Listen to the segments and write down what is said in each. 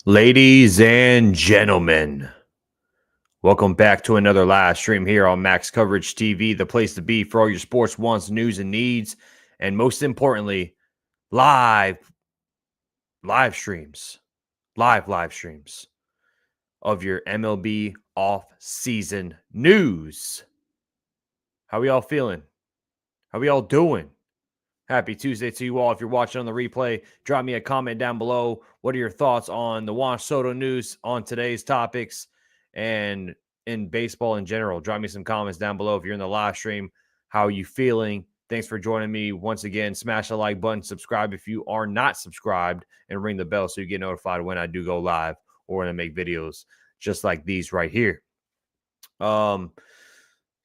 Ladies and gentlemen, welcome back to another live stream here on Max Coverage TV, the place to be for all your sports wants, news, and needs, and most importantly, live streams, live streams of your MLB off-season news. How we all feeling? How we all doing? Happy Tuesday to you all. If you're watching on the replay, drop me a comment down below. What are your thoughts on the Juan Soto news on today's topics and in baseball in general? Drop me some comments down below. If you're in the live stream, how are you feeling? Thanks for joining me once again. Smash the like button, subscribe if you are not subscribed, and ring the bell so you get notified when I do go live or when I make videos just like these right here. So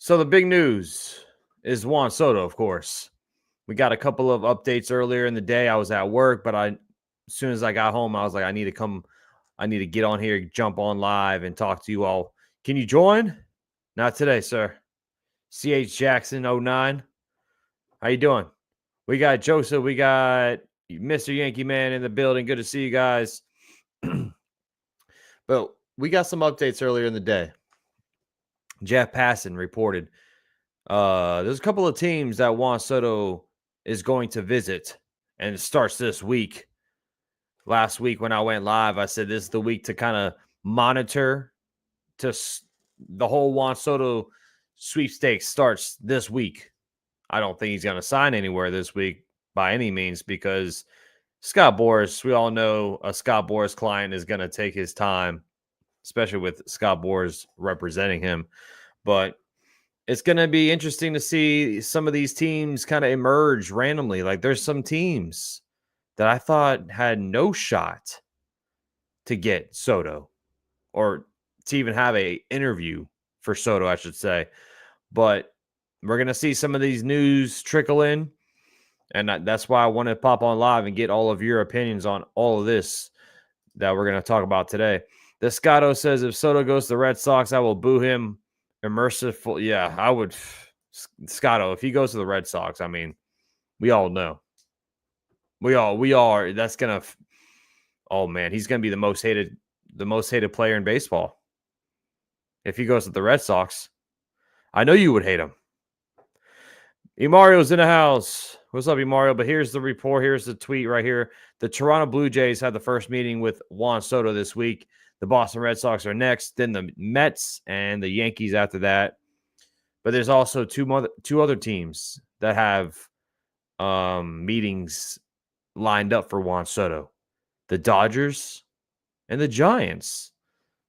the big news is Juan Soto, of course. We got a couple of updates earlier in the day. I was at work, but as soon as I got home, I was like, I need to get on here, jump on live and talk to you all. Can you join? Not today, sir. CH Jackson 09. How you doing? We got Joseph. We got Mr. Yankee Man in the building. Good to see you guys. But we got some updates earlier in the day. Jeff Passan reported there's a couple of teams that Juan Soto is going to visit, and it starts this week. Last week when I went live, I said this is the week to kind of monitor. The whole Juan Soto sweepstakes starts this week. I don't think he's going to sign anywhere this week by any means because Scott Boras, we all know a Scott Boras client is going to take his time, especially with Scott Boras representing him. But it's going to be interesting to see some of these teams kind of emerge randomly. Like there's some teams that I thought had no shot to get Soto or to even have a interview for Soto, I should say. But we're going to see some of these news trickle in. And that's why I want to pop on live and get all of your opinions on all of this that we're going to talk about today. The Scotto says, if Soto goes to the Red Sox, I will boo him. Immersive, yeah, I would. Scotto, if he goes to the Red Sox, I mean, we all know. We all are. That's gonna. Oh man, he's gonna be the most hated player in baseball. If he goes to the Red Sox, I know you would hate him. Emario's in the house. What's up, Emario? But here's the report. Here's the tweet right here. The Toronto Blue Jays had the first meeting with Juan Soto this week. The Boston Red Sox are next, then the Mets and the Yankees after that. But there's also two other teams that have meetings lined up for Juan Soto. The Dodgers and the Giants.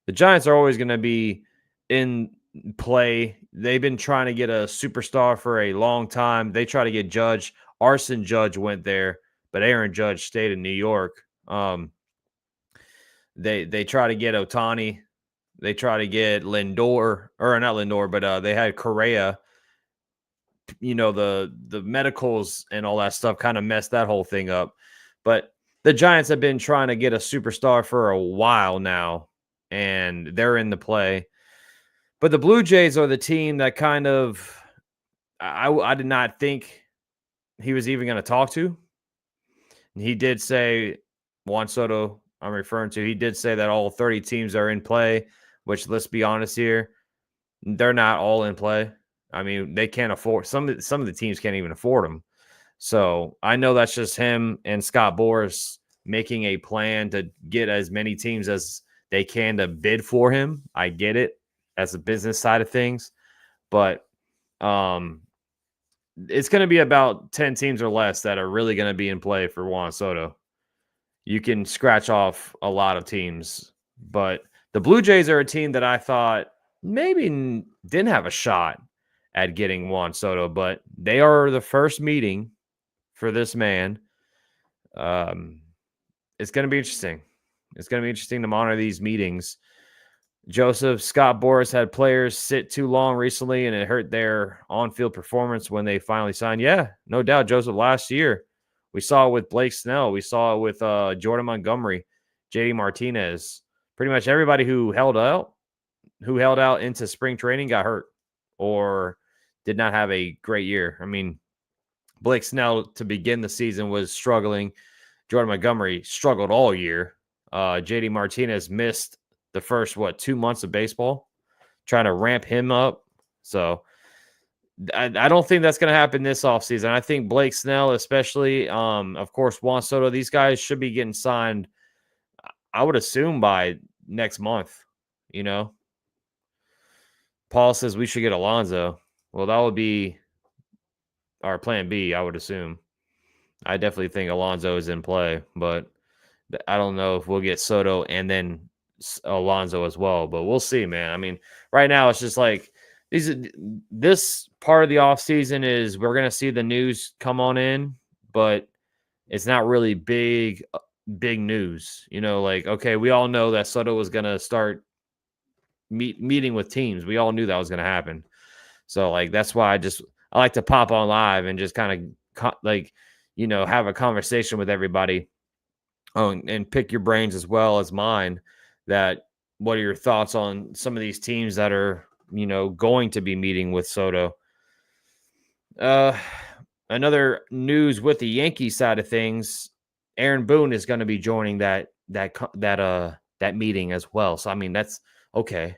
The Giants are always going to be in play. They've been trying to get a superstar for a long time. They try to get Judge. Arson Judge went there, but Aaron Judge stayed in New York. They try to get Ohtani. They try to get Lindor, or not Lindor, but they had Correa. You know, the medicals and all that stuff kind of messed that whole thing up. But the Giants have been trying to get a superstar for a while now, and they're in the play. But the Blue Jays are the team that kind of I did not think he was even going to talk to. And he did say, Juan Soto, I'm referring to, he did say that all 30 teams are in play, which, let's be honest here, they're not all in play. I mean, they can't afford, some of the teams can't even afford them. So I know that's just him and Scott Boras making a plan to get as many teams as they can to bid for him. I get it as a business side of things, but it's going to be about 10 teams or less that are really going to be in play for Juan Soto. You can scratch off a lot of teams, but the Blue Jays are a team that I thought maybe didn't have a shot at getting Juan Soto, but they are the first meeting for this man. It's going to be interesting. It's going to be interesting to monitor these meetings. Joseph, Scott Boras had players sit too long recently, and it hurt their on-field performance when they finally signed. Yeah, no doubt, Joseph. Last year, we saw it with Blake Snell. We saw it with Jordan Montgomery, JD Martinez. Pretty much everybody who held out into spring training got hurt or did not have a great year. I mean, Blake Snell to begin the season was struggling. Jordan Montgomery struggled all year. JD Martinez missed the first 2 months of baseball, trying to ramp him up. So I don't think that's going to happen this offseason. I think Blake Snell, especially, of course, Juan Soto, these guys should be getting signed, I would assume, by next month. Paul says we should get Alonso. Well, that would be our plan B, I would assume. I definitely think Alonso is in play, but I don't know if we'll get Soto and then Alonso as well, but we'll see, man. I mean, right now it's just like this part of the offseason is we're going to see the news come on in, but it's not really big news. Like, okay, we all know that Soto was going to start meeting with teams. We all knew that was going to happen. So, like, that's why I like to pop on live and just kind of have a conversation with everybody. Oh, and pick your brains as well as mine. That what are your thoughts on some of these teams that are going to be meeting with Soto? Another news with the Yankee side of things, Aaron Boone is going to be joining that meeting as well. So I mean, that's okay.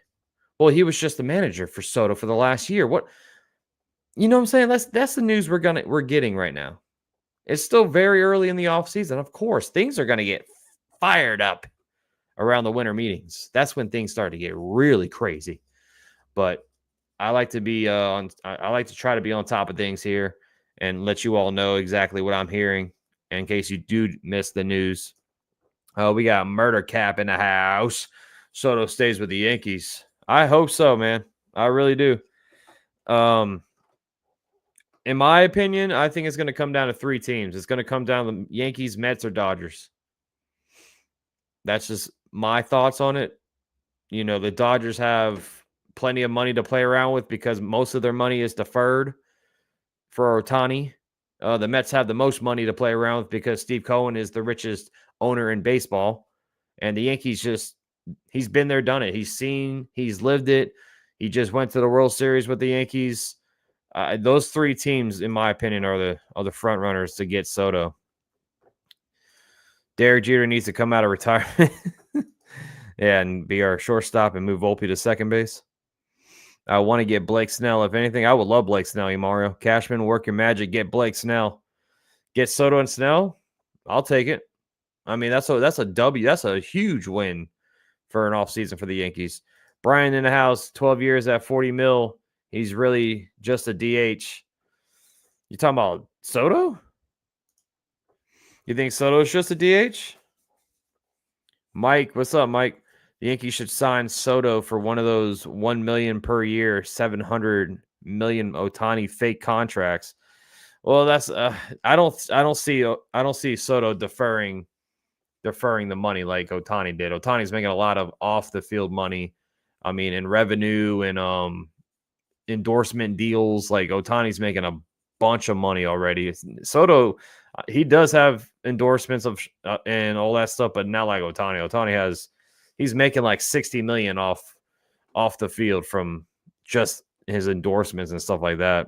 Well, he was just the manager for Soto for the last year. What I'm saying? That's the news we're getting right now. It's still very early in the offseason. Of course, things are going to get fired up around the winter meetings. That's when things start to get really crazy. But I like to be I like to try to be on top of things here and let you all know exactly what I'm hearing in case you do miss the news. We got Murder Cap in the house. Soto stays with the Yankees. I hope so, man. I really do. In my opinion, I think it's going to come down to 3 teams. It's going to come down to the Yankees, Mets, or Dodgers. That's just my thoughts on it. The Dodgers have plenty of money to play around with because most of their money is deferred for Ohtani. The Mets have the most money to play around with because Steve Cohen is the richest owner in baseball. And the Yankees he's been there, done it. He's lived it. He just went to the World Series with the Yankees. Those 3 teams, in my opinion, are the front runners to get Soto. Derek Jeter needs to come out of retirement and be our shortstop and move Volpe to second base. I want to get Blake Snell. If anything, I would love Blake Snell, Mario. Cashman, work your magic. Get Blake Snell. Get Soto and Snell. I'll take it. I mean, that's a W. That's a huge win for an offseason for the Yankees. Brian in the house, 12 years at $40 million. He's really just a DH. You talking about Soto? You think Soto is just a DH? Mike, what's up, Mike? The Yankees should sign Soto for one of those $1 million per year, $700 million Ohtani fake contracts. Well, that's I don't see Soto deferring the money like Ohtani did. Ohtani's making a lot of off the field money. I mean, in revenue and endorsement deals. Like Ohtani's making a bunch of money already. Soto, he does have endorsements of and all that stuff, but not like Ohtani. He's making like $60 million off the field from just his endorsements and stuff like that.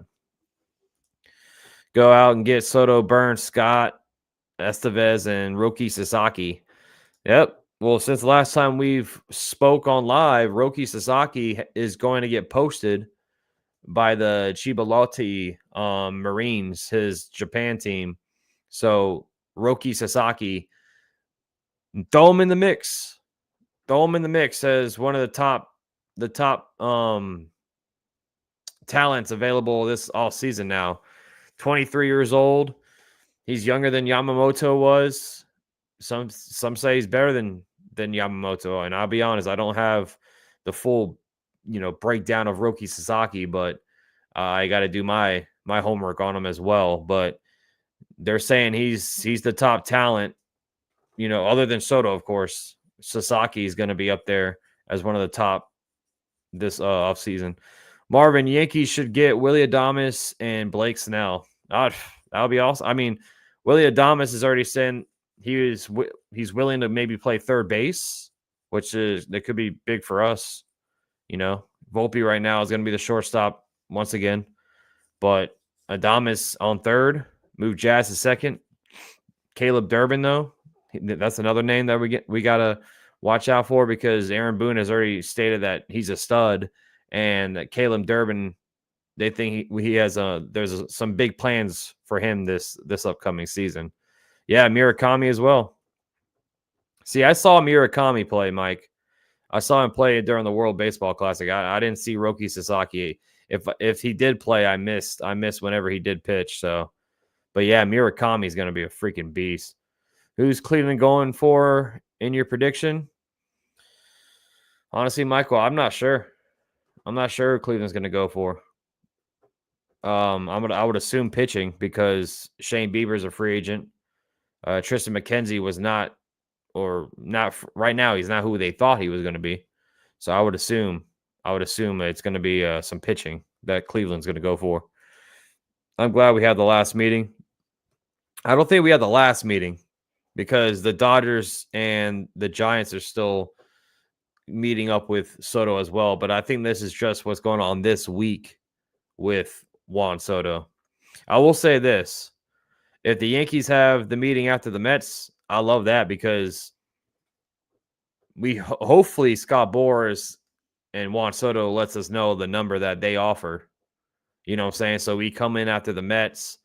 Go out and get Soto, Burns, Scott, Estevez, and Roki Sasaki. Yep. Well, since the last time we've spoke on live, Roki Sasaki is going to get posted by the Chiba Lotte Marines, his Japan team. So Roki Sasaki, throw him in the mix. Throw him in the mix as one of the top talents available this all season now. 23 years old. He's younger than Yamamoto was. Some say he's better than Yamamoto. And I'll be honest, I don't have the full breakdown of Roki Sasaki, but I got to do my homework on him as well. But they're saying he's the top talent, other than Soto, of course. Sasaki is going to be up there as one of the top this offseason. Marvin, Yankees should get Willy Adames and Blake Snell. That would be awesome. I mean, Willy Adames is already saying he's willing to maybe play third base, that could be big for us. Volpe right now is going to be the shortstop once again, but Adames on third, move Jazz to second. Caleb Durban though, That's another name that we gotta watch out for because Aaron Boone has already stated that he's a stud, and that Caleb Durban, they think he has some big plans for him this upcoming season. Yeah, Murakami as well. See, I saw Murakami play, Mike. I saw him play during the World Baseball Classic. I didn't see Roki Sasaki. If he did play, I missed whenever he did pitch. So, but yeah, Murakami is going to be a freaking beast. Who's Cleveland going for in your prediction? Honestly, Michael, I'm not sure. I'm not sure who Cleveland's going to go for. I would assume pitching because Shane Bieber's a free agent. Tristan McKenzie was not, or not right now. He's not who they thought he was going to be. So I would assume it's going to be some pitching that Cleveland's going to go for. I'm glad we had the last meeting. I don't think we had the last meeting because the Dodgers and the Giants are still meeting up with Soto as well. But I think this is just what's going on this week with Juan Soto. I will say this. If the Yankees have the meeting after the Mets, I love that because hopefully Scott Boras and Juan Soto lets us know the number that they offer. You know what I'm saying? So we come in after the Mets,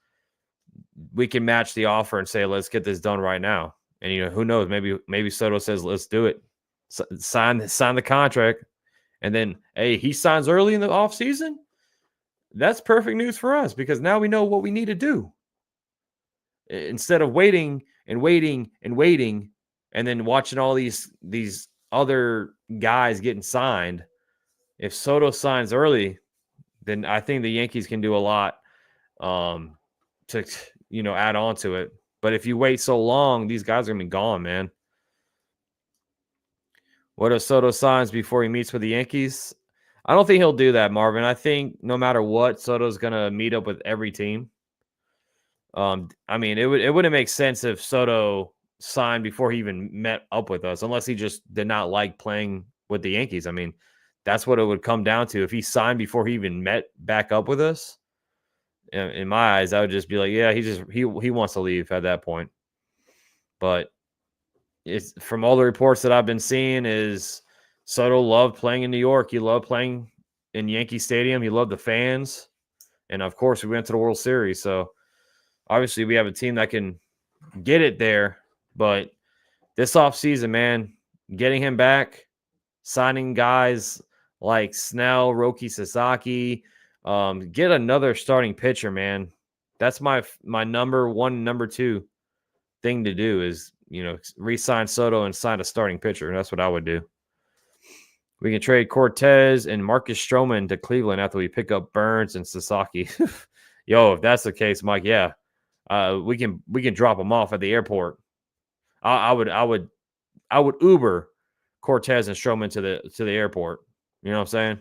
we can match the offer and say, let's get this done right now. And, who knows? Maybe Soto says, let's do it. Sign the contract. And then, hey, he signs early in the offseason. That's perfect news for us because now we know what we need to do. Instead of waiting and waiting and waiting and then watching all these other guys getting signed, if Soto signs early, then I think the Yankees can do a lot to add on to it. But if you wait so long, these guys are going to be gone, man. What if Soto signs before he meets with the Yankees? I don't think he'll do that, Marvin. I think no matter what, Soto's going to meet up with every team. I mean, it wouldn't make sense if Soto signed before he even met up with us, unless he just did not like playing with the Yankees. I mean, that's what it would come down to. If he signed before he even met back up with us, in my eyes, I would just be like, yeah, he wants to leave at that point. But it's from all the reports that I've been seeing is Soto loved playing in New York. He loved playing in Yankee Stadium. He loved the fans. And of course, we went to the World Series. So obviously we have a team that can get it there. But this offseason, man, getting him back, signing guys like Snell, Roki Sasaki, get another starting pitcher, man. That's my number one, number two thing to do is, re-sign Soto and sign a starting pitcher. That's what I would do. We can trade Cortez and Marcus Stroman to Cleveland after we pick up Burns and Sasaki. Yo, if that's the case, Mike, yeah, we can drop them off at the airport. I would Uber Cortez and Stroman to the airport. You know what I'm saying?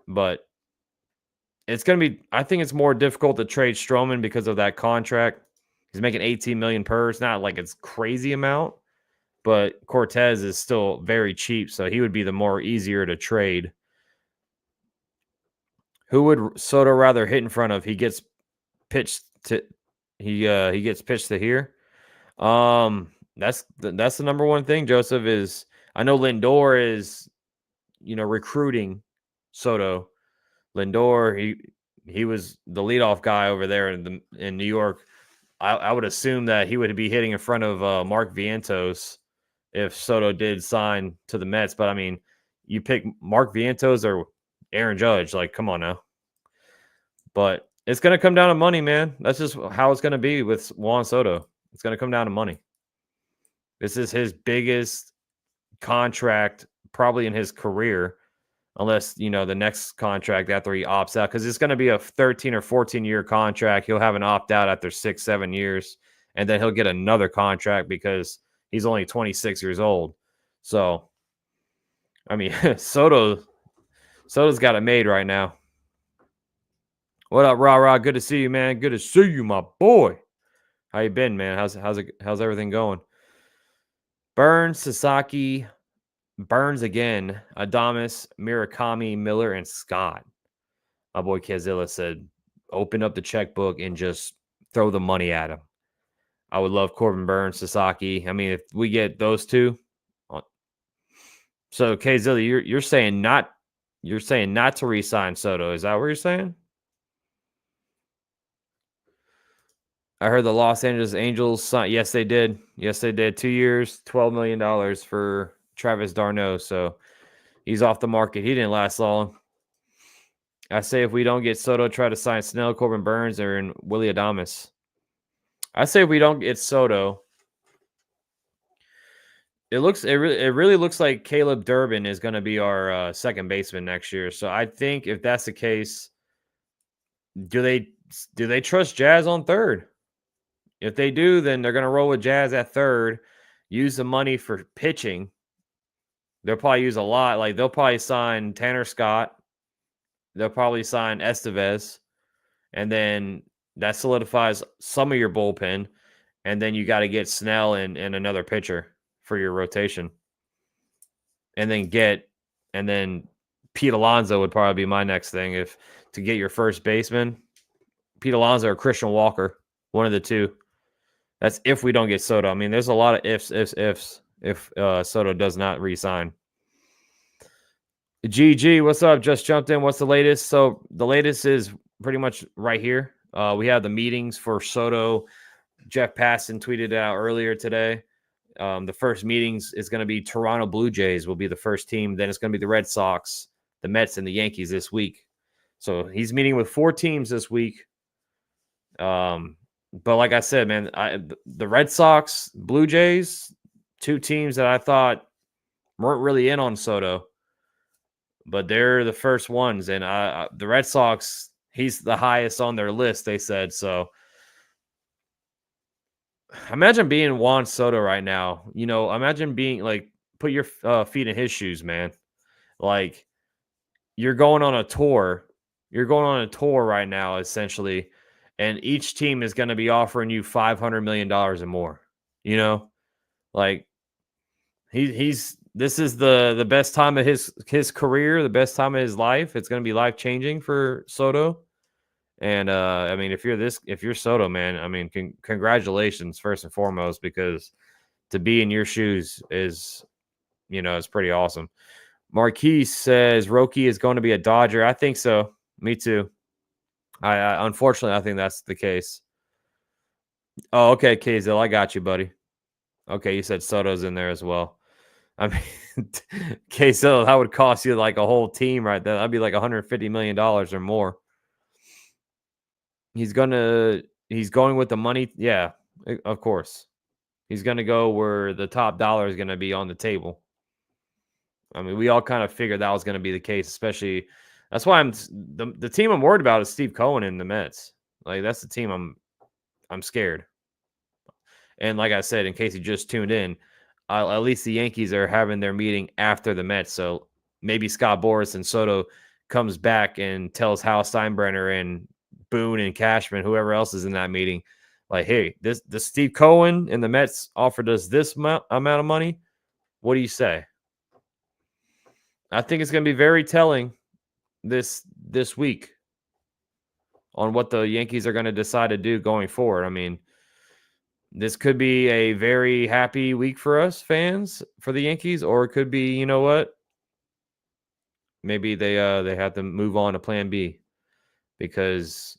But it's going to be, I think it's more difficult to trade Stroman because of that contract. He's making $18 million per. It's not like it's crazy amount, but Cortez is still very cheap, so he would be the more easier to trade. Who would Soto rather hit in front of? He gets pitched to he gets pitched to here. That's the number one thing, Joseph, is I know Lindor is recruiting Soto. Lindor, he was the leadoff guy over there in New York. I would assume that he would be hitting in front of Mark Vientos if Soto did sign to the Mets. But, I mean, you pick Mark Vientos or Aaron Judge. Like, come on now. But it's going to come down to money, man. That's just how it's going to be with Juan Soto. It's going to come down to money. This is his biggest contract probably in his career, unless, the next contract after he opts out, because it's going to be a 13 or 14-year contract. He'll have an opt-out after 6-7 years, and then he'll get another contract because he's only 26 years old. So, I mean, Soto's got it made right now. What up, Rah? Good to see you, man. Good to see you, my boy. How you been, man? How's everything going? Burns, Sasaki, Burns again, Adames, Murakami, Miller, and Scott. My boy Kazilla said, open up the checkbook and just throw the money at him. I would love Corbin Burns, Sasaki. I mean, if we get those two, so Kzilla, you're saying not to re-sign Soto. Is that what you're saying? I heard the Los Angeles Angels signed. Yes, they did. Yes, they did. 2 years, $12 million for Travis d'Arnaud. So he's off the market. He didn't last long. I say if we don't get Soto, try to sign Snell, Corbin Burns, or in Willie Adames. I say if we don't get Soto, it really looks like Caleb Durban is going to be our second baseman next year. So I think if that's the case, do they trust Jazz on third? If they do, then they're going to roll with Jazz at third, use the money for pitching. They'll probably use a lot. Like they'll probably sign Tanner Scott. They'll probably sign Estevez. And then that solidifies some of your bullpen. And then you got to get Snell and another pitcher for your rotation. And then Pete Alonso would probably be my next thing to get your first baseman. Pete Alonso or Christian Walker, one of the two. That's if we don't get Soto. I mean, there's a lot of ifs if Soto does not re-sign. GG, what's up? Just jumped in. What's the latest? So the latest is pretty much right here. We have the meetings for Soto. Jeff Passan tweeted it out earlier today. The first meetings is going to be Toronto Blue Jays will be the first team. Then it's going to be the Red Sox, the Mets, and the Yankees this week. So he's meeting with 4 teams this week. But like I said, man, the Red Sox, Blue Jays, 2 teams that I thought weren't really in on Soto, but they're the first ones. And the Red Sox, he's the highest on their list, they said. So imagine being Juan Soto right now. Imagine being like, put your feet in his shoes, man. Like you're going on a tour. You're going on a tour right now, essentially. And each team is going to be offering you $500 million or more. Like this is the best time of his career, the best time of his life. It's going to be life changing for Soto. And I mean, if you're Soto, man, I mean, congratulations first and foremost, because to be in your shoes is, it's pretty awesome. Marquise says Roki is going to be a Dodger. I think so. Me too. I unfortunately, I think that's the case. Oh, okay, KZL, I got you, buddy. Okay, you said Soto's in there as well. I mean, KZL, that would cost you like a whole team right there. That'd be like $150 million or more. He's going with the money. Yeah, of course. He's going to go where the top dollar is going to be on the table. I mean, we all kind of figured that was going to be the case, especially that's why the team I'm worried about is Steve Cohen and the Mets. Like that's the team I'm scared. And like I said, in case you just tuned in, at least the Yankees are having their meeting after the Mets. So maybe Scott Boras and Soto comes back and tells Hal Steinbrenner and Boone and Cashman, whoever else is in that meeting, like, hey, this Steve Cohen and the Mets offered us this amount of money. What do you say? I think it's going to be very telling this week on what the Yankees are going to decide to do going forward. I mean, this could be a very happy week for us fans for the Yankees, or it could be, you know what? Maybe they have to move on to plan B, because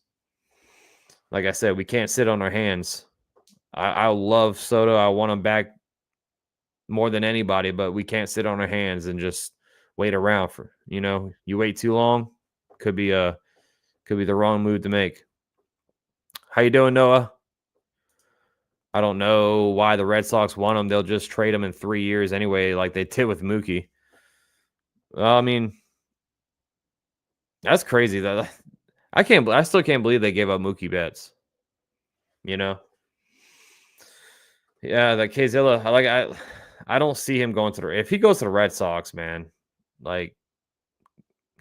like I said, we can't sit on our hands. I love Soto. I want him back more than anybody, but we can't sit on our hands and just wait around for, you wait too long, could be the wrong move to make. How you doing, Noah? I don't know why the Red Sox want him. They'll just trade him in 3 years anyway, like they did with Mookie. I mean, that's crazy though. I still can't believe they gave up Mookie Betts. Yeah, that Kzilla, I don't see him going to if he goes to the Red Sox, man, like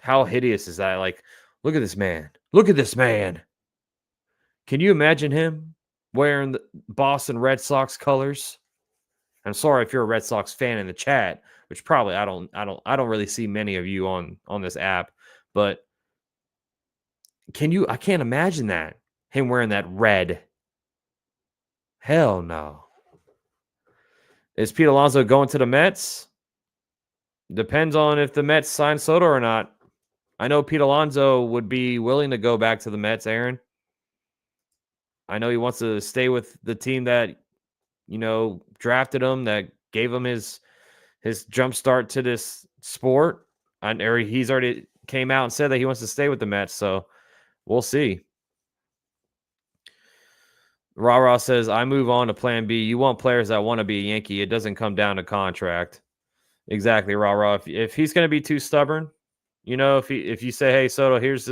how hideous is that? Like, look at this man. Look at this man. Can you imagine him wearing the Boston Red Sox colors? I'm sorry if you're a Red Sox fan in the chat, which probably I don't really see many of you on this app, but I can't imagine that. Him wearing that red. Hell no. Is Pete Alonso going to the Mets? Depends on if the Mets sign Soto or not. I know Pete Alonso would be willing to go back to the Mets, Aaron. I know he wants to stay with the team that, drafted him, that gave him his jump start to this sport. Or he's already came out and said that he wants to stay with the Mets, so we'll see. Rah says, I move on to plan B. You want players that want to be a Yankee. It doesn't come down to contract. Exactly, Rah. If he's going to be too stubborn, if you say, hey, Soto, here's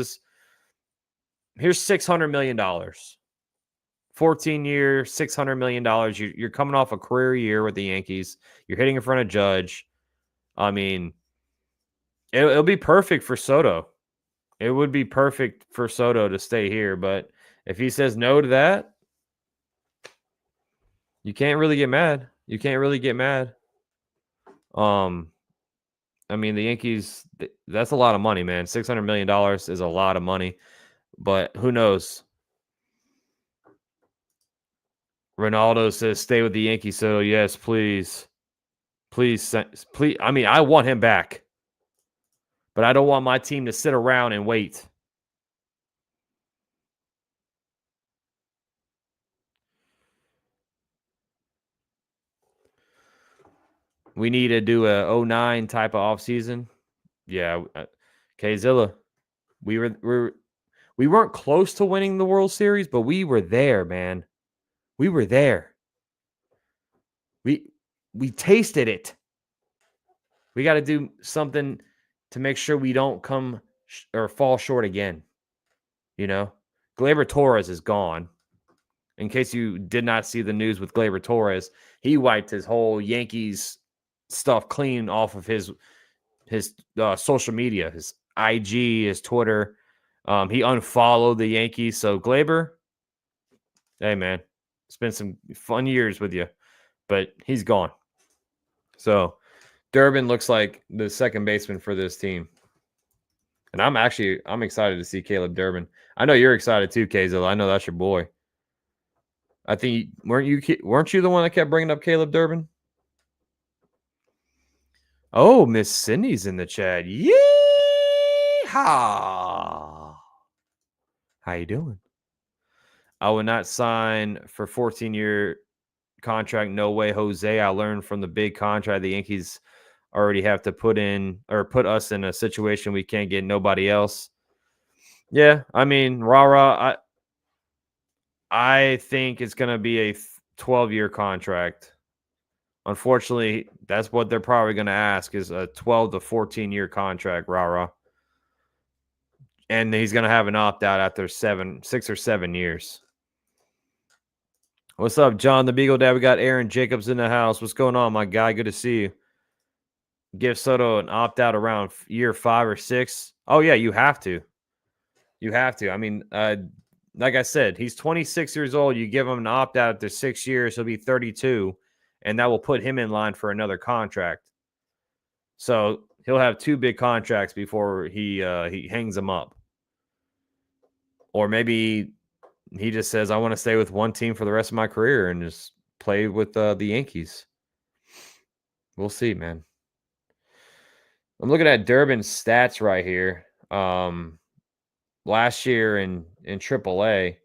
$600 million. 14-year, $600 million. You're coming off a career year with the Yankees. You're hitting in front of Judge. I mean, it'll be perfect for Soto. It would be perfect for Soto to stay here. But if he says no to that, you can't really get mad. I mean, the Yankees, that's a lot of money, man. $600 million is a lot of money. But who knows? Ronaldo says, stay with the Yankees, Soto. Yes, please. Please. I mean, I want him back. But I don't want my team to sit around and wait. We need to do a 09 type of offseason. Yeah. K-Zilla. We weren't close to winning the World Series, but we were there, man. We were there. We tasted it. We got to do something to make sure we don't come or fall short again. Gleyber Torres is gone. In case you did not see the news with Gleyber Torres, he wiped his whole Yankees stuff clean off of his social media, his IG, his Twitter. He unfollowed the Yankees. So Gleyber, hey man, it's been some fun years with you, but he's gone. So Durban looks like the second baseman for this team. And I'm excited to see Caleb Durban. I know you're excited too, Kazil. I know that's your boy. I think weren't you the one that kept bringing up Caleb Durban? Oh, Miss Cindy's in the chat. Yeehaw! How you doing? I would not sign for 14-year contract. No way, Jose. I learned from the big contract the Yankees already have to put us in a situation we can't get nobody else. Yeah, I mean, I think it's going to be a 12-year contract. Unfortunately, that's what they're probably going to ask is a 12 to 14-year contract, And he's going to have an opt-out after 6 or 7 years. What's up, John the Beagle Dad? We got Aaron Jacobs in the house. What's going on, my guy? Good to see you. Give Soto an opt-out around year 5 or 6. Oh, yeah, you have to. I mean, like I said, he's 26 years old. You give him an opt-out after 6 years, he'll be 32, and that will put him in line for another contract. So he'll have 2 big contracts before he hangs them up. Or maybe he just says, I want to stay with one team for the rest of my career and just play with the Yankees. We'll see, man. I'm looking at Durban's stats right here. Last year in AAA,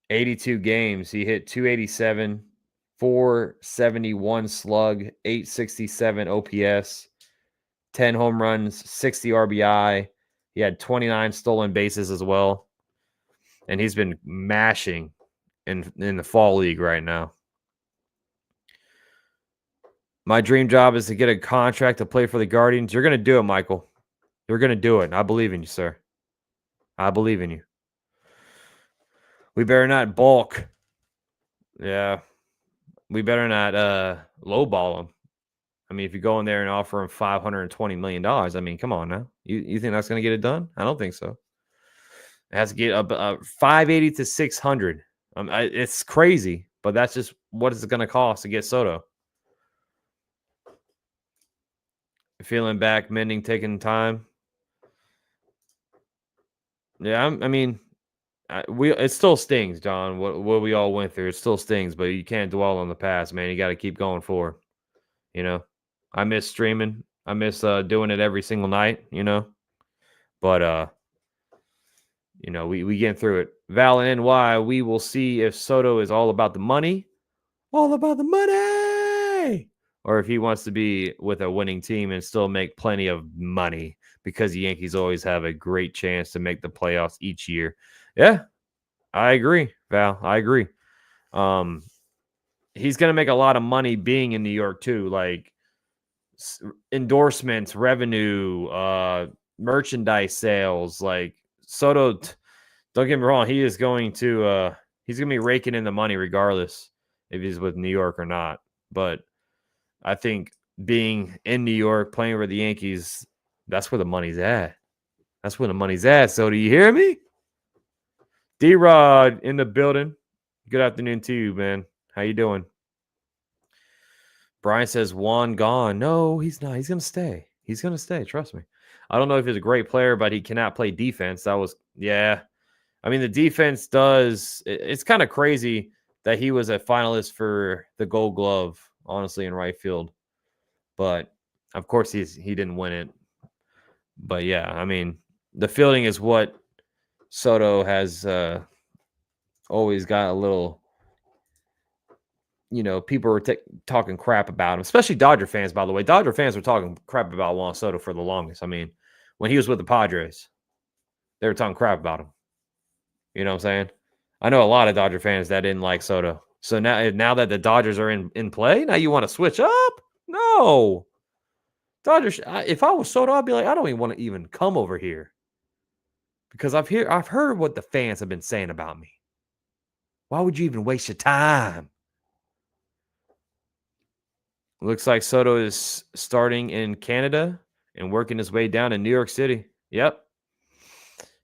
82 games, he hit 287, 471 slug, 867 OPS, 10 home runs, 60 RBI. He had 29 stolen bases as well. And he's been mashing in the fall league right now. My dream job is to get a contract to play for the Guardians. You're going to do it, Michael. You're going to do it. I believe in you, sir. I believe in you. We better not bulk. Yeah. We better not lowball him. I mean, if you go in there and offer him $520 million, I mean, come on now. You think that's going to get it done? I don't think so. It has to get up 580 to 600. It's crazy, but that's just what it's going to cost to get Soto. Feeling back, mending, taking time. Yeah, I mean, It still stings, John. What we all went through, it still stings. But you can't dwell on the past, man. You got to keep going forward. You know, I miss streaming. I miss doing it every single night. But we getting through it. Val and NY, we will see if Soto is all about the money, all about the money, or if he wants to be with a winning team and still make plenty of money because the Yankees always have a great chance to make the playoffs each year. Yeah, I agree, Val. I agree. He's going to make a lot of money being in New York too, like endorsements, revenue, merchandise sales. Like Soto, don't get me wrong, he's going to be raking in the money regardless if he's with New York or not. But I think being in New York, playing for the Yankees, that's where the money's at. That's where the money's at. So do you hear me? D-Rod in the building. Good afternoon to you, man. How you doing? Brian says Juan gone. No, he's not. He's going to stay. He's going to stay. Trust me. I don't know if he's a great player, but he cannot play defense. Yeah. I mean, the defense does. It's kind of crazy that he was a finalist for the Gold Glove, honestly, in right field. But, of course, he didn't win it. But, yeah, I mean, the fielding is what Soto has always got a little, people were talking crap about him, especially Dodger fans, by the way. Dodger fans were talking crap about Juan Soto for the longest. I mean, when he was with the Padres, they were talking crap about him. You know what I'm saying? I know a lot of Dodger fans that didn't like Soto. So now that the Dodgers are in play, now you want to switch up? No. Dodgers, if I was Soto, I'd be like, I don't even want to even come over here. Because I've heard what the fans have been saying about me. Why would you even waste your time? Looks like Soto is starting in Canada and working his way down in New York City. Yep.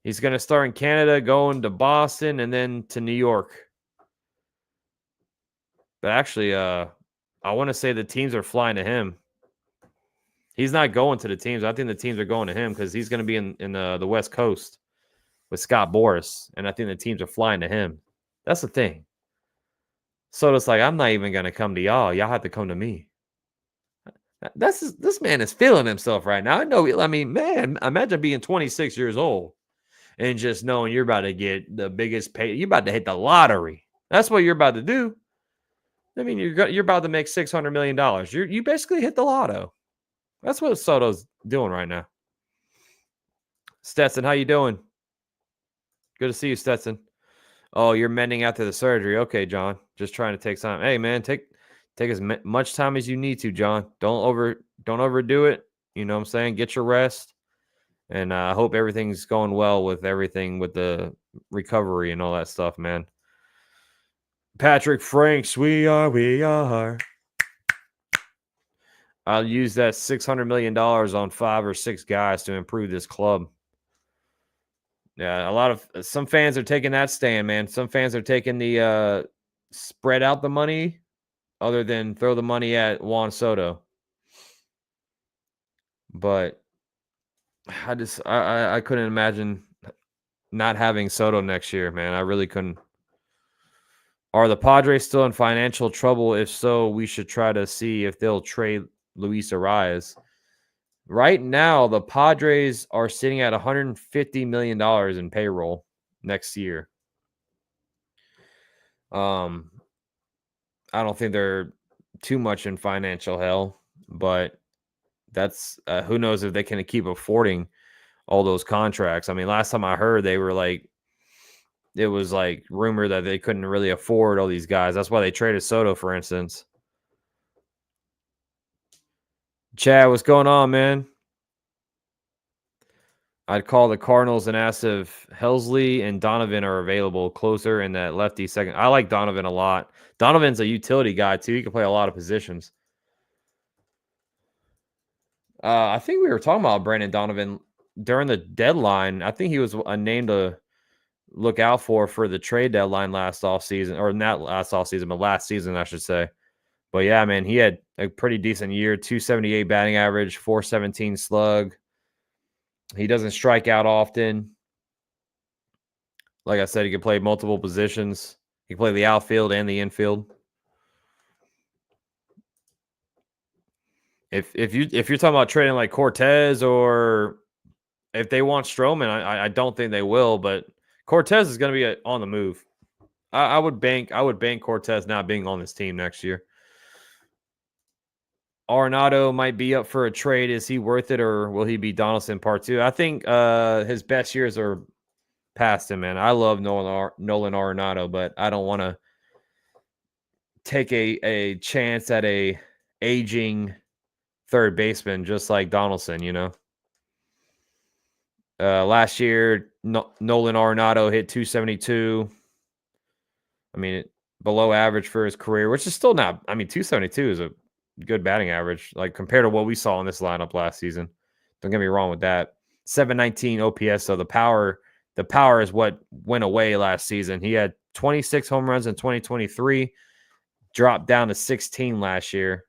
He's going to start in Canada, going to Boston, and then to New York. But actually, I want to say the teams are flying to him. He's not going to the teams. I think the teams are going to him because he's going to be in the West Coast with Scott Boras, and I think the teams are flying to him. That's the thing. So it's like, I'm not even going to come to y'all. Y'all have to come to me. This man is feeling himself right now. I mean, man, imagine being 26 years old and just knowing you're about to get the biggest pay. You're about to hit the lottery. That's what you're about to do. I mean, you're about to make $600 million. You basically hit the lotto. That's what Soto's doing right now. Stetson, how you doing? Good to see you, Stetson. Oh, you're mending after the surgery. Okay, John. Just trying to take time. Hey, man, take as much time as you need to, John. Don't overdo it. You know what I'm saying? Get your rest. And I hope everything's going well with everything with the recovery and all that stuff, man. Patrick Franks, we are. I'll use that $600 million on 5 or 6 guys to improve this club. Yeah, some fans are taking that stand, man. Some fans are taking the spread out the money other than throw the money at Juan Soto. But I couldn't imagine not having Soto next year, man. I really couldn't. Are the Padres still in financial trouble? If so, we should try to see if they'll trade Luis Arias. Right now, the Padres are sitting at $150 million in payroll next year. I don't think they're too much in financial hell, but that's who knows if they can keep affording all those contracts. I mean, last time I heard, they were like, it was like rumor that they couldn't really afford all these guys. That's why they traded Soto, for instance. Chad, what's going on, man? I'd call the Cardinals and ask if Helsley and Donovan are available closer in that lefty second. I like Donovan a lot. Donovan's a utility guy, too. He can play a lot of positions. I think we were talking about Brandon Donovan during the deadline. I think he was a name to look out for the trade deadline last offseason, or not last offseason, but last season, I should say. But yeah, man, he had a pretty decent year, 278 batting average, 417 slug. He doesn't strike out often. Like I said, he can play multiple positions. He can play the outfield and the infield. If you're talking about trading like Cortez, or if they want Stroman, I don't think they will. But Cortez is going to be on the move. I would bank Cortez not being on this team next year. Arenado might be up for a trade. Is he worth it, or will he be Donaldson part 2? I think his best years are past him, man. I love Nolan Arenado, but I don't want to take a chance at a aging third baseman just like Donaldson, you know. Last year, Nolan Arenado hit 272. I mean, below average for his career, which is still not. I mean, 272 is a good batting average, like compared to what we saw in this lineup last season. Don't get me wrong with that. 719 OPS, so the power is what went away last season. He had 26 home runs in 2023, dropped down to 16 last year.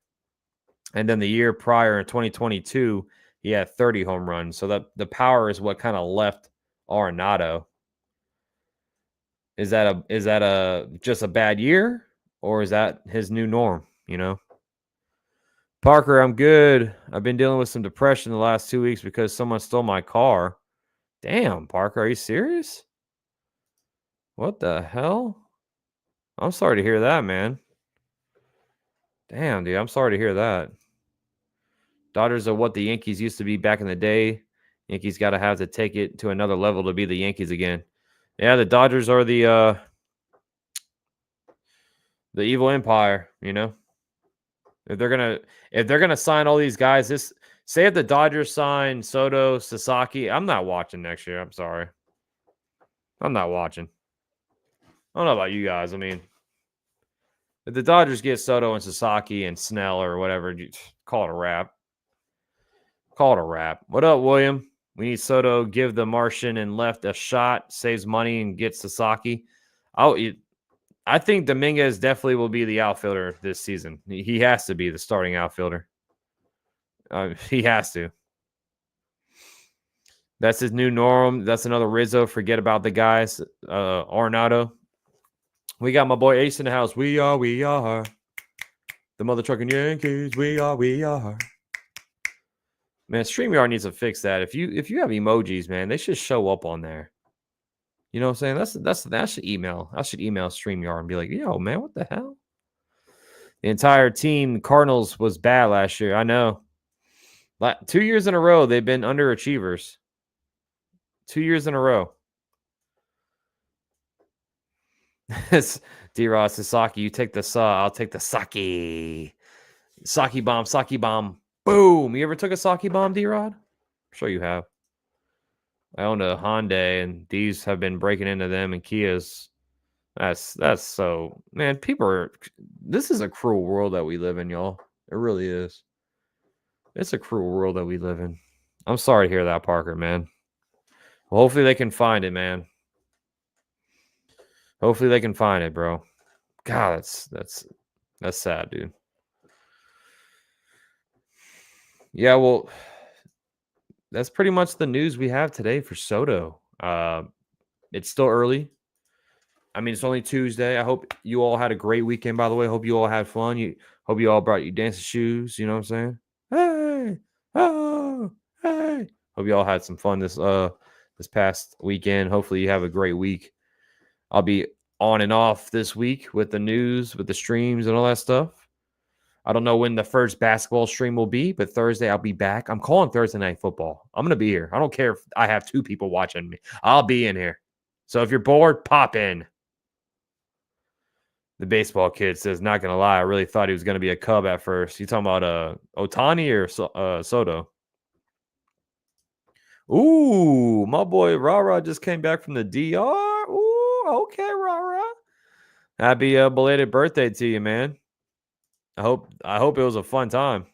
And then the year prior in 2022, he had 30 home runs. So the power is what kind of left Arenado. Is that a just a bad year, or is that his new norm, you know? Parker, I'm good. I've been dealing with some depression the last 2 weeks because someone stole my car. Damn, Parker, are you serious? What the hell? I'm sorry to hear that, man. Damn, dude, I'm sorry to hear that. Dodgers are what the Yankees used to be back in the day. Yankees got to have to take it to another level to be the Yankees again. Yeah, the Dodgers are the evil empire, you know. If they're gonna sign all these guys, say if the Dodgers sign Soto, Sasaki, I'm not watching next year. I'm sorry. I'm not watching. I don't know about you guys. I mean, if the Dodgers get Soto and Sasaki and Snell or whatever, call it a wrap. Call it a wrap. What up, William? We need Soto, give the Martian and left a shot, saves money, and gets Sasaki. I think Dominguez definitely will be the outfielder this season. He has to be the starting outfielder. He has to. That's his new norm. That's another Rizzo. Forget about the guys. Arenado. We got my boy Ace in the house. We are. The mother trucking Yankees. We are. Man, StreamYard needs to fix that. If you have emojis, man, they should show up on there. You know what I'm saying? That should email. I should email StreamYard and be like, yo, man, what the hell? The entire team, Cardinals, was bad last year. I know. 2 years in a row, they've been underachievers. 2 years in a row. D-Ross, Sasaki, you take the saw. I'll take the sake. Sake bomb. Boom. You ever took a sake bomb, D-Rod? I'm sure you have. I own a Hyundai, and these have been breaking into them and Kias. That's so, man, this is a cruel world that we live in, y'all. It really is. It's a cruel world that we live in. I'm sorry to hear that, Parker, man. Well, hopefully they can find it, man. Hopefully they can find it, bro. God, that's sad, dude. Yeah, well, that's pretty much the news we have today for Soto. It's still early. I mean, it's only Tuesday. I hope you all had a great weekend, by the way. Hope you all had fun. Hope you all brought your dancing shoes. You know what I'm saying? Hey, oh, hey. Hope you all had some fun this past weekend. Hopefully you have a great week. I'll be on and off this week with the news, with the streams and all that stuff. I don't know when the first basketball stream will be, but Thursday I'll be back. I'm calling Thursday Night Football. I'm going to be here. I don't care if I have 2 people watching me. I'll be in here. So if you're bored, pop in. The baseball kid says, not going to lie, I really thought he was going to be a Cub at first. You talking about Ohtani or Soto? Ooh, my boy Rara just came back from the DR. Ooh, okay, Rara. Happy belated birthday to you, man. I hope it was a fun time.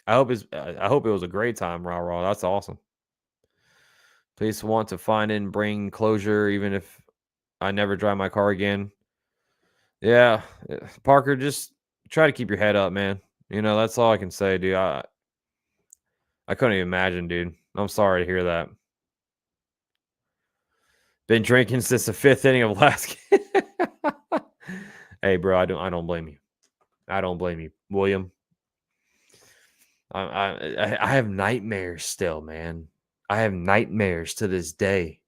I hope it was a great time, Rara. That's awesome. Please want to find and bring closure, even if I never drive my car again. Yeah, Parker, just try to keep your head up, man. You know, that's all I can say, dude. I couldn't even imagine, dude. I'm sorry to hear that. Been drinking since the 5th inning of last game. Hey, bro, I don't blame you. I don't blame you, William. I have nightmares still, man. I have nightmares to this day.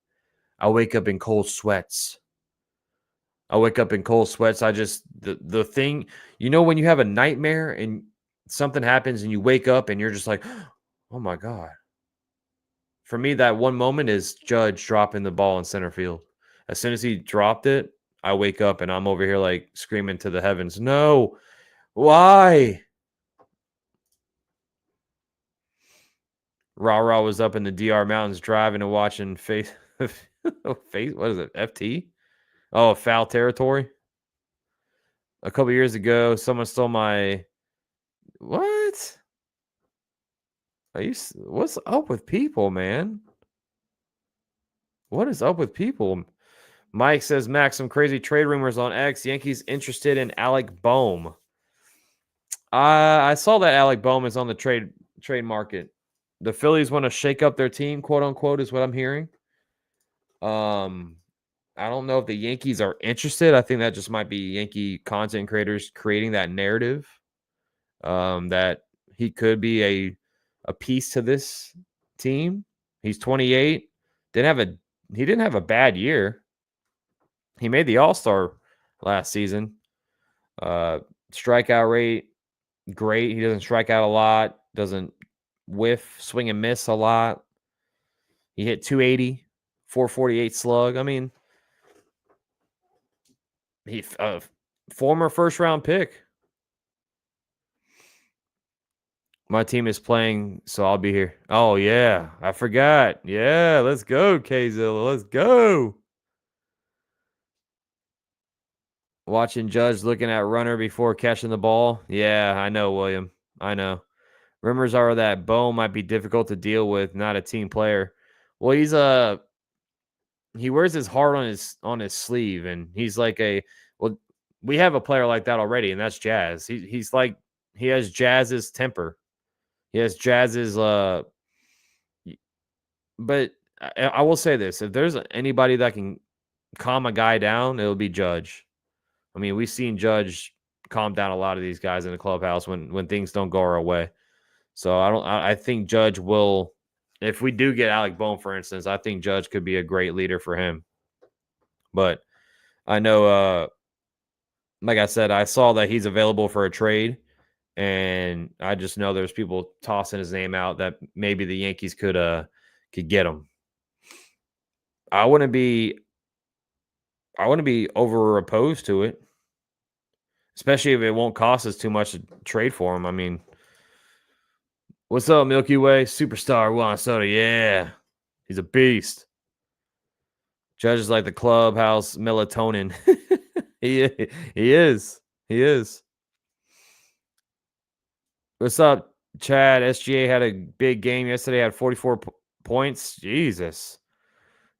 I wake up in cold sweats. I just the thing, when you have a nightmare and something happens and you wake up and you're just like, oh my God. For me, that one moment is Judge dropping the ball in center field. As soon as he dropped it, I wake up and I'm over here like screaming to the heavens, no, why? Rah was up in the DR Mountains driving and watching face, what is it, FT? Oh, foul territory. A couple years ago, someone stole my, what? What's up with people, man? What is up with people? Mike says, Max, some crazy trade rumors on X. Yankees interested in Alec Bohm. I saw that Alec Bohm is on the trade market. The Phillies want to shake up their team, quote unquote, is what I'm hearing. I don't know if the Yankees are interested. I think that just might be Yankee content creators creating that narrative, that he could be a piece to this team. He's 28. He didn't have a bad year. He made the All-Star last season. Strikeout rate, great. He doesn't strike out a lot, doesn't whiff, swing and miss a lot. He hit 280, 448 slug. I mean, he former first-round pick. My team is playing, so I'll be here. Oh, yeah. I forgot. Yeah, let's go, K-Zilla. Let's go. Watching Judge looking at runner before catching the ball. Yeah, I know, William. I know. Rumors are that Bo might be difficult to deal with, not a team player. Well, he wears his heart on his sleeve, and he's like we have a player like that already, and that's Jazz. He's like, he has Jazz's temper. He has Jazz's but I will say this: if there's anybody that can calm a guy down, it'll be Judge. I mean, we've seen Judge calm down a lot of these guys in the clubhouse when things don't go our way. So I think Judge will, if we do get Alec Bohm, for instance, I think Judge could be a great leader for him. But I know, like I said, I saw that he's available for a trade, and I just know there's people tossing his name out that maybe the Yankees could get him. I wouldn't be over opposed to it, especially if it won't cost us too much to trade for him. I mean, what's up, Milky Way? Superstar Juan Soto. Yeah, he's a beast. Judge is like the clubhouse melatonin. he is. He is. What's up, Chad? SGA had a big game yesterday. Had 44 points. Jesus.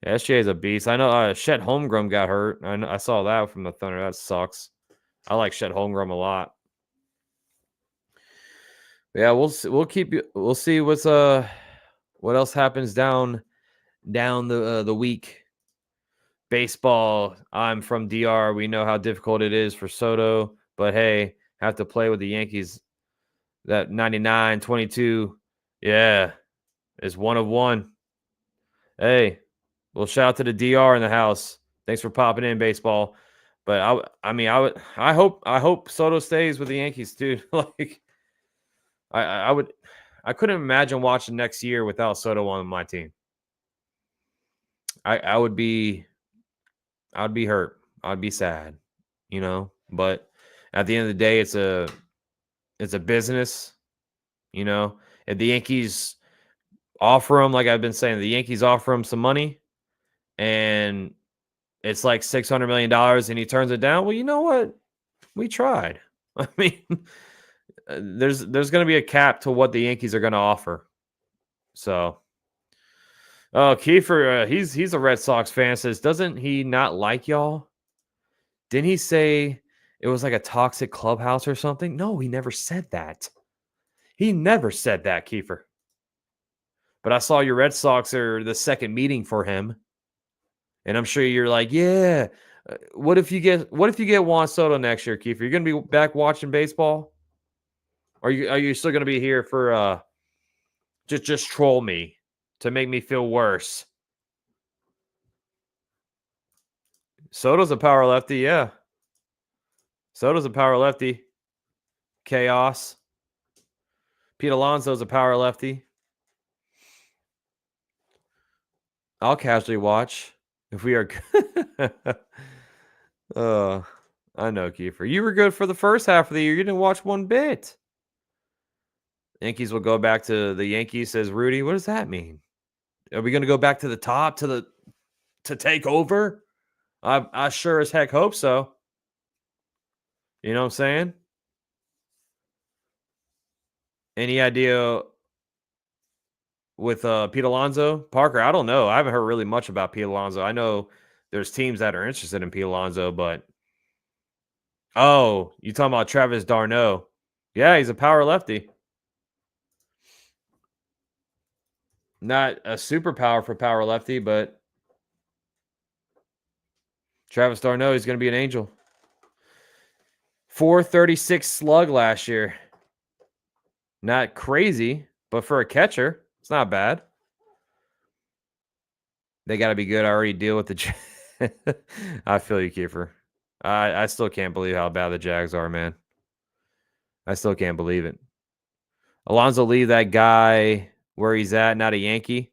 Yeah, SGA is a beast. I know Chet Holmgren got hurt. I saw that from the Thunder. That sucks. I like Chet Holmgren a lot. Yeah, we'll keep you. We'll see what else happens down the week. Baseball. I'm from DR. We know how difficult it is for Soto, but hey, have to play with the Yankees. That 99-22, yeah, is 1 of 1. Hey, well, shout out to the DR in the house. Thanks for popping in, baseball. But I hope Soto stays with the Yankees, dude. Like, I couldn't imagine watching next year without Soto on my team. I would be hurt. I'd be sad, But at the end of the day, it's a business, If the Yankees offer him, like I've been saying, the Yankees offer him some money, and it's like $600 million, and he turns it down. Well, you know what? We tried. I mean, there's going to be a cap to what the Yankees are going to offer. So, Kiefer, he's a Red Sox fan. Says, doesn't he not like y'all? Didn't he say it was like a toxic clubhouse or something? No, he never said that. He never said that, Kiefer. But I saw your Red Sox are the second meeting for him. And I'm sure you're like, yeah. What if you get Juan Soto next year, Kiefer? You're gonna be back watching baseball? Are you still gonna be here for just troll me to make me feel worse? Soto's a power lefty, yeah. Soto's a power lefty. Chaos. Pete Alonso's a power lefty. I'll casually watch if we are. uh, I know, Kiefer. You were good for the first half of the year. You didn't watch one bit. Yankees will go back to the Yankees, says Rudy. What does that mean? Are we going to go back to the top to take over? I sure as heck hope so. You know what I'm saying? Any idea with Pete Alonso? Parker, I don't know. I haven't heard really much about Pete Alonso. I know there's teams that are interested in Pete Alonso, but oh, you talking about Travis d'Arnaud? Yeah, he's a power lefty. Not a super powerful power lefty, but Travis d'Arnaud is going to be an angel. 436 slug last year. Not crazy, but for a catcher, it's not bad. They got to be good. I already deal with the. I feel you, Kiefer. I still can't believe how bad the Jags are, man. I still can't believe it. Alonso leave that guy where he's at, not a Yankee.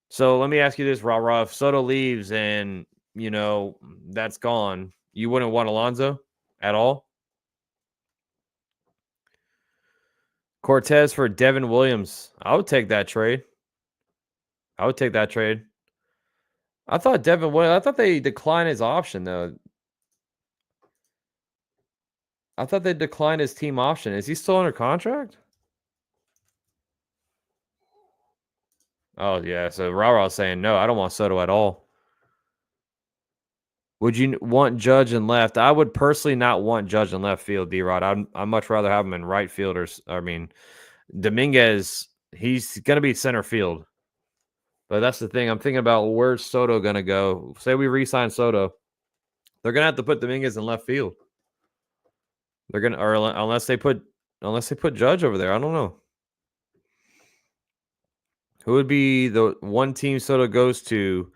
So let me ask you this, Rah. If Soto leaves and, that's gone, you wouldn't want Alonso at all? Cortez for Devin Williams. I would take that trade. I thought I thought they declined his option, though. I thought they declined his team option. Is he still under contract? Oh, yeah. So Rah saying, no, I don't want Soto at all. Would you want Judge in left? I would personally not want Judge in left field, D-Rod. I'd much rather have him in right field. Dominguez, he's going to be center field. But that's the thing. I'm thinking about where's Soto going to go. Say we re-sign Soto. They're going to have to put Dominguez in left field. They're going to, or unless they put Judge over there. I don't know. Who would be the one team Soto goes to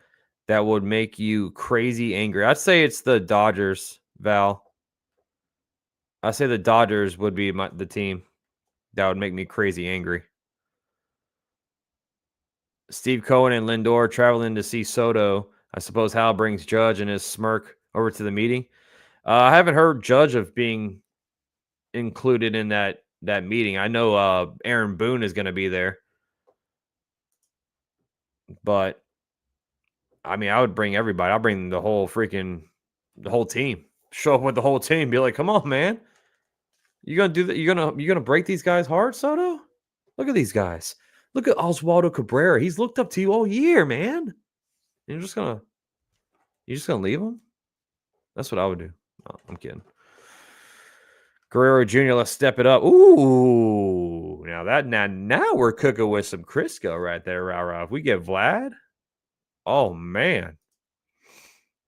that would make you crazy angry? I'd say it's the Dodgers, Val. I say the Dodgers would be the team that would make me crazy angry. Steve Cohen and Lindor traveling to see Soto. I suppose Hal brings Judge and his smirk over to the meeting. I haven't heard Judge of being included in that meeting. I know Aaron Boone is going to be there. But, I mean, I would bring everybody. I'll bring the whole team. Show up with the whole team. Be like, come on, man. You gonna do that? You're gonna break these guys' hearts, Soto? Look at these guys. Look at Oswaldo Cabrera. He's looked up to you all year, man. You're just gonna leave him? That's what I would do. No, I'm kidding. Guerrero Jr., let's step it up. Ooh, now we're cooking with some Crisco right there, Rah. If we get Vlad, oh man.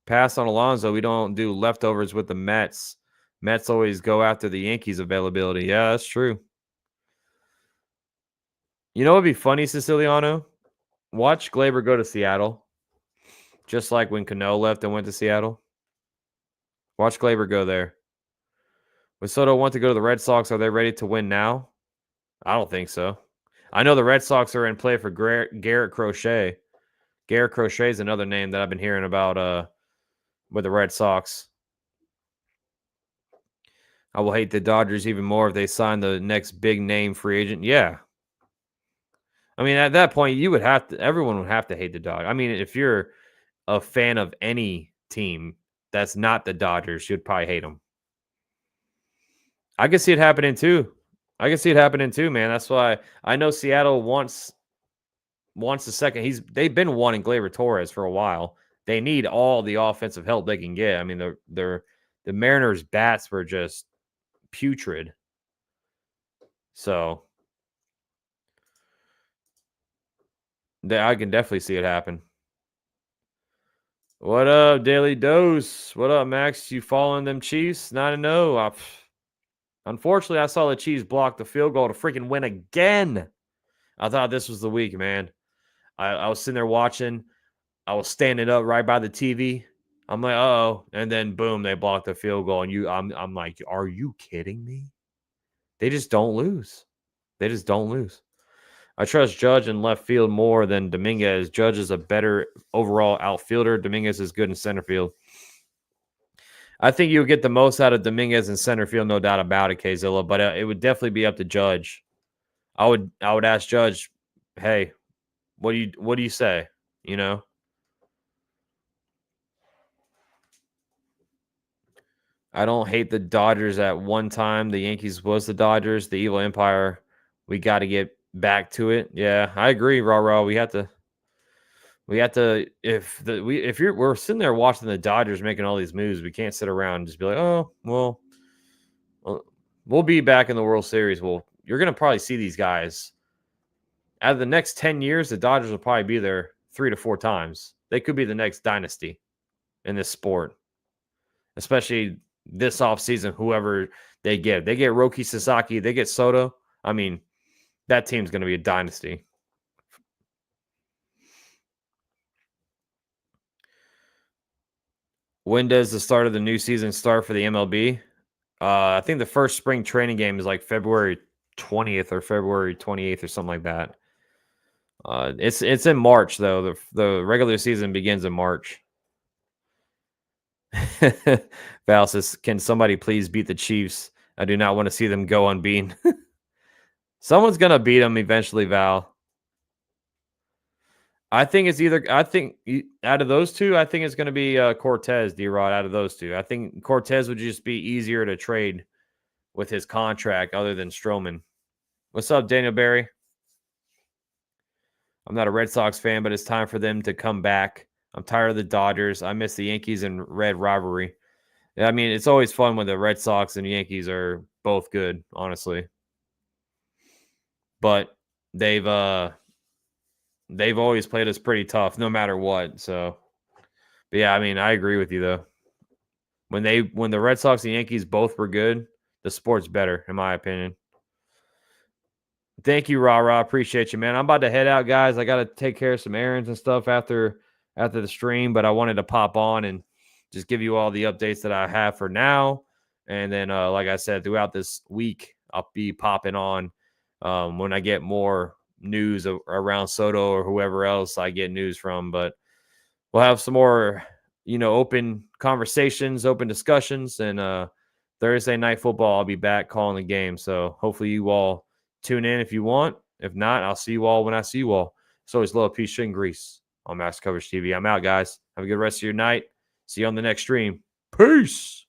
Pass on Alonso. We don't do leftovers with the Mets. Mets always go after the Yankees availability. Yeah, that's true. You know what would be funny, Siciliano? Watch Glaber go to Seattle. Just like when Cano left and went to Seattle. Watch Glaber go there. Would Soto want to go to the Red Sox? Are they ready to win now? I don't think so. I know the Red Sox are in play for Garrett Crochet. Garrett Crochet is another name that I've been hearing about with the Red Sox. I will hate the Dodgers even more if they sign the next big name free agent. Yeah. I mean, at that point, everyone would have to hate the Dodgers. I mean, if you're a fan of any team that's not the Dodgers, you'd probably hate them. I can see it happening too. Man. That's why I know Seattle wants the second. They've been wanting Gleyber Torres for a while. They need all the offensive help they can get. I mean, the Mariners' bats were just putrid. So I can definitely see it happen. What up, Daily Dose? What up, Max? You following them Chiefs? 9-0. Unfortunately, I saw the Chiefs block the field goal to freaking win again. I thought this was the week, man. I was sitting there watching. I was standing up right by the TV. I'm like, uh-oh. And then, boom, they blocked the field goal. And I'm like, are you kidding me? They just don't lose. They just don't lose. I trust Judge in left field more than Dominguez. Judge is a better overall outfielder. Dominguez is good in center field. I think you'll get the most out of Dominguez in center field, no doubt about it, Kzilla. But it would definitely be up to Judge. I would ask Judge, hey, what do you say? You know? I don't hate the Dodgers at one time. The Yankees was the Dodgers, the evil empire. We got to get back to it. Yeah, I agree, Raw. We have to if we're sitting there watching the Dodgers making all these moves, we can't sit around and just be like, oh, well, we'll be back in the World Series. Well, you're gonna probably see these guys out of the next 10 years, the Dodgers will probably be there 3 to 4 times. They could be the next dynasty in this sport, especially this offseason, whoever they get. They get Roki Sasaki, they get Soto. I mean, that team's going to be a dynasty. When does the start of the new season start for the MLB? I think the first spring training game is like February 20th or February 28th or something like that. It's in March, though. The regular season begins in March. Val says, can somebody please beat the Chiefs? I do not want to see them go unbeaten. Someone's going to beat them eventually, Val. I think out of those two, I think it's going to be Cortez, D-Rod, out of those two. I think Cortez would just be easier to trade with his contract other than Stroman. What's up, Daniel Barry? I'm not a Red Sox fan, but it's time for them to come back. I'm tired of the Dodgers. I miss the Yankees and Red rivalry. I mean, it's always fun when the Red Sox and Yankees are both good, honestly. But they've always played us pretty tough, no matter what. So, but yeah, I mean, I agree with you though. When the Red Sox and Yankees both were good, the sport's better, in my opinion. Thank you, Ra. Appreciate you, man. I'm about to head out, guys. I got to take care of some errands and stuff after the stream, but I wanted to pop on and just give you all the updates that I have for now. And then, like I said, throughout this week, I'll be popping on when I get more news around Soto or whoever else I get news from. But we'll have some more, open conversations, open discussions. And Thursday Night Football, I'll be back calling the game. So hopefully you all tune in if you want. If not, I'll see you all when I see you all. It's always love, peace, shit, and grease on Max Coverage TV. I'm out, guys. Have a good rest of your night. See you on the next stream. Peace.